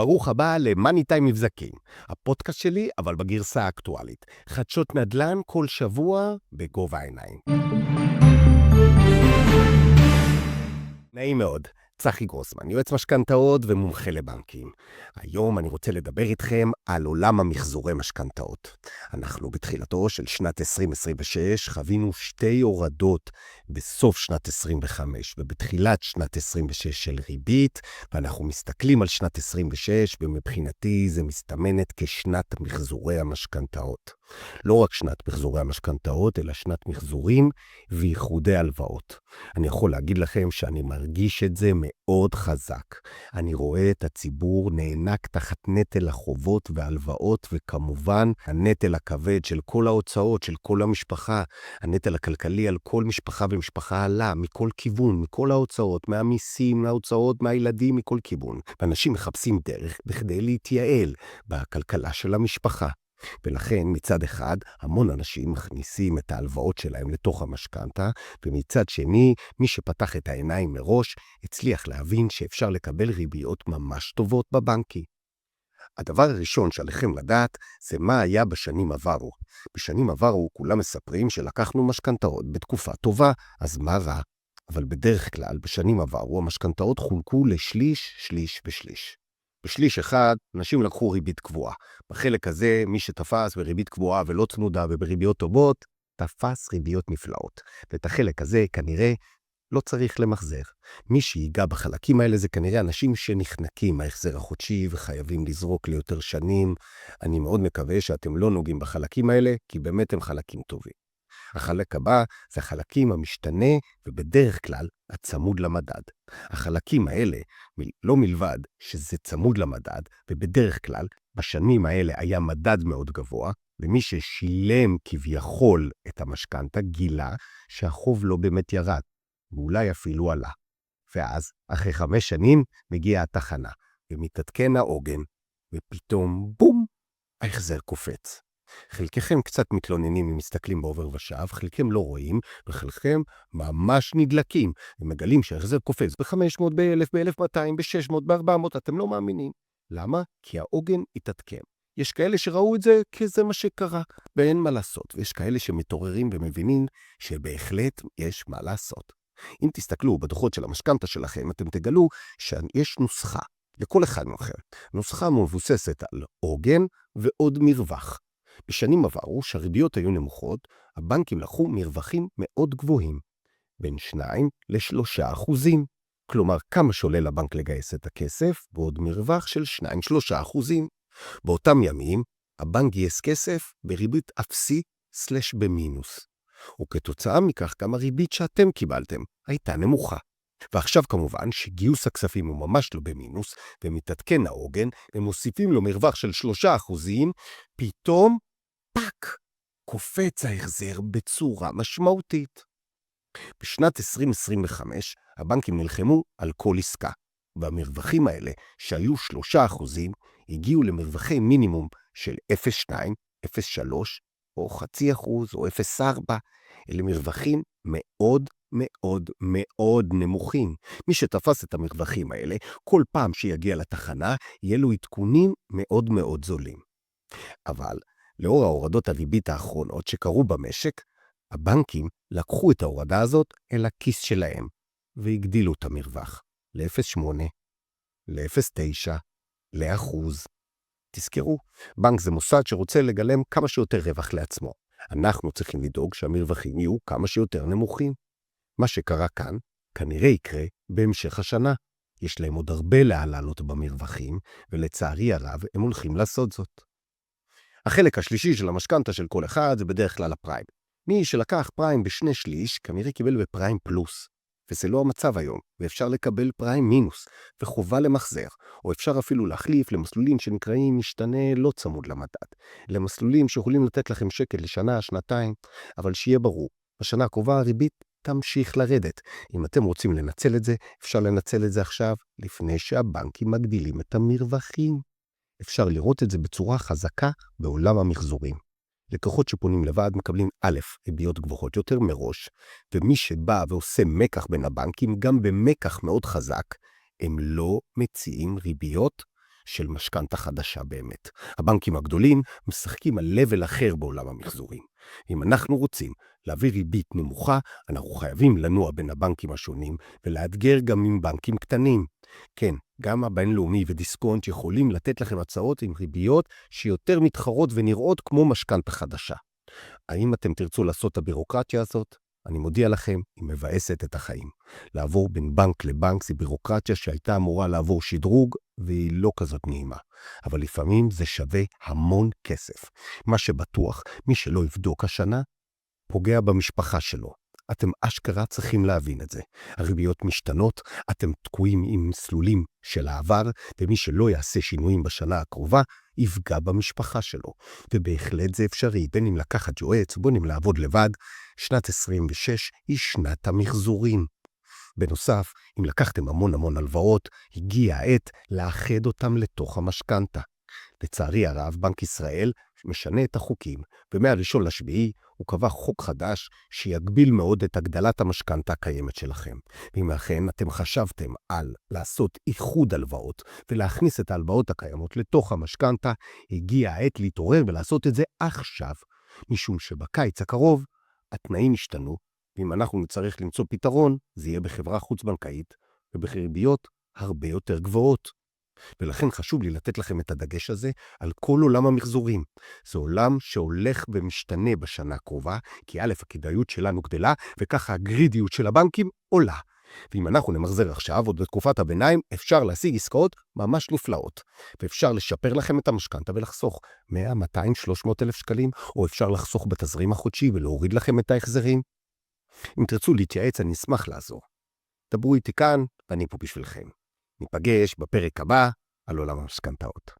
ברוך הבא למאני טיים מבזקים, הפודקאסט שלי אבל בגרסה האקטואלית. חדשות נדל"ן כל שבוע בגובה העיניים. נעים מאוד, צחי גרוסמן, יועץ משכנתאות ומומחה לבנקים. היום אני רוצה לדבר איתכם על עולם המחזורי משכנתאות. אנחנו בתחילתו של שנת 2026 חווינו שתי הורדות בסוף שנת 25 ובתחילת שנת 26 של ריבית, ואנחנו מסתכלים על שנת 26 ומבחינתי זה מסתמנת כשנת מחזורי המשכנתאות. לא רק שנת מחזורי המשכנתאות, אלא שנת מחזורים וייחודי הלוואות. אני יכול להגיד לכם שאני מרגיש את זה מאוד חזק. אני רואה את הציבור נאנק תחת נטל החובות והלוואות, וכמובן הנטל הכבד של כל ההוצאות, של כל המשפחה, הנטל הכלכלי על כל משפחה ומשפחה עלה, מכל כיוון, מכל ההוצאות, מהמיסים, מההוצאות, מהילדים, מכל כיוון. ואנשים מחפשים דרך בכדי להתייעל בכלכלה של המשפחה. ולכן מצד אחד המון אנשים מכניסים את ההלוואות שלהם לתוך המשכנתה, ומצד שני מי שפתח את העיניים מראש הצליח להבין שאפשר לקבל ריביות ממש טובות בבנקים. הדבר הראשון שעליכם לדעת זה מה היה בשנים עברו. בשנים עברו כולם מספרים שלקחנו משכנתאות בתקופה טובה, אז מה רע? אבל בדרך כלל בשנים עברו המשכנתאות חולקו לשליש, שליש ושליש. בשליש אחד, אנשים לקחו ריבית קבועה. בחלק הזה, מי שתפס בריבית קבועה ולא צמודה ובריביות טובות, תפס ריביות נפלאות. ואת החלק הזה כנראה לא צריך למחזר. מי שיגע בחלקים האלה זה כנראה אנשים שנחנקים מההחזר החודשי וחייבים לזרוק ליותר שנים. אני מאוד מקווה שאתם לא נוגעים בחלקים האלה, כי באמת הם חלקים טובים. החלק הבא זה החלקים המשתנה ובדרך כלל הצמוד למדד. החלקים האלה, לא מלבד שזה צמוד למדד, ובדרך כלל בשנים האלה היה מדד מאוד גבוה, ומי ששילם כביכול את המשכנתה גילה שהחוב לא באמת ירד, ואולי אפילו עלה. ואז אחרי 5 שנים מגיעה התחנה, ומתעדכן העוגן, ופתאום בום, ההחזר קופץ. חלקכם קצת מתלוננים ומסתכלים בעובר ושב, חלקכם לא רואים, וחלקכם ממש נדלקים, ומגלים שההחזר קופץ ב-500, ב-1000, ב-1200, ב-600, ב-400, אתם לא מאמינים. למה? כי העוגן התעדכן. יש כאלה שראו את זה כי זה מה שקרה, ואין מה לעשות, ויש כאלה שמתעוררים ומבינים שבהחלט יש מה לעשות. אם תסתכלו בדוחות של המשכנתה שלכם, אתם תגלו שיש נוסחה לכל אחד מכם. נוסחה מבוססת על עוגן ועוד מרווח. בשנים עברו שהריביות היו נמוכות, הבנקים לקחו מרווחים מאוד גבוהים, בין 2-3%. כלומר, כמה שעולה לבנק לגייס את הכסף, בעוד מרווח של 2-3%. באותם ימים, הבנק גייס כסף בריבית אפסי/במינוס. וכתוצאה מכך, גם הריבית שאתם קיבלתם הייתה נמוכה. ועכשיו כמובן שגיוס הכספים הוא ממש לא במינוס, ומתעדכן העוגן, ומוסיפים לו מרווח של 3%, פתאום פק, קופץ ההחזר בצורה משמעותית. בשנת 2025 הבנקים נלחמו על כל עסקה, והמרווחים האלה שהיו 3% הגיעו למרווחי מינימום של 0.2, 0.3 או 0.5% או 0.4, אלה מרווחים מאוד מאוד מאוד נמוכים. מי שתפס את המרווחים האלה, כל פעם שיגיע לתחנה, יהיה לו עדכונים מאוד מאוד זולים. אבל לאור ההורדות הריבית האחרונות שקרו במשק, הבנקים לקחו את ההורדה הזאת אל הכיס שלהם, והגדילו את המרווח ל-0.8, ל-0.9, ל-1%. תזכרו, בנק זה מוסד שרוצה לגלם כמה שיותר רווח לעצמו. אנחנו צריכים לדאוג שהמרווחים יהיו כמה שיותר נמוכים. מה שקרה כאן כנראה יקרה בהמשך השנה. יש להם עוד הרבה לעלות במרווחים, ולצערי הרב הם הולכים לעשות זאת. החלק השלישי של המשכנתה של כל אחד זה בדרך כלל הפריים. מי שלקח פריים ב2/3 כנראה קיבל בפריים פלוס, וזה לא המצב היום, ואפשר לקבל פריים מינוס, וחובה למחזר, או אפשר אפילו להחליף למסלולים שנקראים משתנה לא צמוד למדד, למסלולים שיכולים לתת לכם שקל לשנה, שנתיים, אבל שיהיה ברור, בשנה הקרובה הריבית תמשיך לרדת. אם אתם רוצים לנצל את זה, אפשר לנצל את זה עכשיו, לפני שהבנקים מגדילים את המרווחים. אפשר לראות את זה בצורה חזקה בעולם המחזורים. לקוחות שפונים לבד מקבלים א', ריביות גבוהות יותר מראש, ומי שבא ועושה מקח בין הבנקים, גם במקח מאוד חזק, הם לא מציעים ריביות של משכנתה חדשה באמת. הבנקים הגדולים משחקים על level אחר בעולם המחזורים. אם אנחנו רוצים להביא ריבית נמוכה, אנחנו חייבים לנוע בין הבנקים השונים ולאתגר גם עם בנקים קטנים. כן, גם הבינלאומי ודיסקונט יכולים לתת לכם הצעות עם ריביות שיותר מתחרות ונראות כמו משכנתה חדשה. האם אתם תרצו לעשות את הבירוקרטיה הזאת? אני מודיע לכם, היא מבאסת את החיים. לעבור בין בנק לבנק זה בירוקרטיה שהייתה אמורה לעבור שדרוג, והיא לא כזאת נעימה. אבל לפעמים זה שווה המון כסף. מה שבטוח, מי שלא יבדוק השנה, פוגע במשפחה שלו. אתם אשכרה צריכים להבין את זה. הריביות משתנות, אתם תקועים עם מסלולים של העבר, ומי שלא יעשה שינויים בשנה הקרובה, יפגע במשפחה שלו. ובהחלט זה אפשרי, בין אם לקחת יועץ, בין אם לעבוד לבד. שנת 26 היא שנת המחזורים. בנוסף, אם לקחתם המון הלוואות, הגיע העת לאחד אותם לתוך המשכנתה. לצערי הרב, בנק ישראל משנה את החוקים, ומהראשון לשביעי הוא קבע חוק חדש שיגביל מאוד את הגדלת המשכנתה הקיימת שלכם. ואם לכן אתם חשבתם על לעשות איחוד הלוואות ולהכניס את ההלוואות הקיימות לתוך המשכנתה, הגיע העת להתעורר ולעשות את זה עכשיו, משום שבקיץ הקרוב התנאים השתנו, ואם אנחנו נצטרך למצוא פתרון, זה יהיה בחברה חוץ-בנקאית ובריביות הרבה יותר גבוהות. ולכן חשוב לי לתת לכם את הדגש הזה על כל עולם המחזורים. זה עולם שהולך ומשתנה בשנה הקרובה, כי א', הכדאיות שלנו גדלה, וככה הגרידיות של הבנקים עולה. ואם אנחנו נמחזר עכשיו, עוד בתקופת הביניים, אפשר להשיג עסקאות ממש נפלאות. ואפשר לשפר לכם את המשכנתה ולחסוך 100, 200, 300 אלף שקלים, או אפשר לחסוך בתזרים החודשי ולהוריד לכם את ההחזרים. אם תרצו להתייעץ, אני אשמח לעזור. דברו איתי כאן, ואני פה בשבילכם. ניפגש בפרק הבא על עולם המשכנתאות.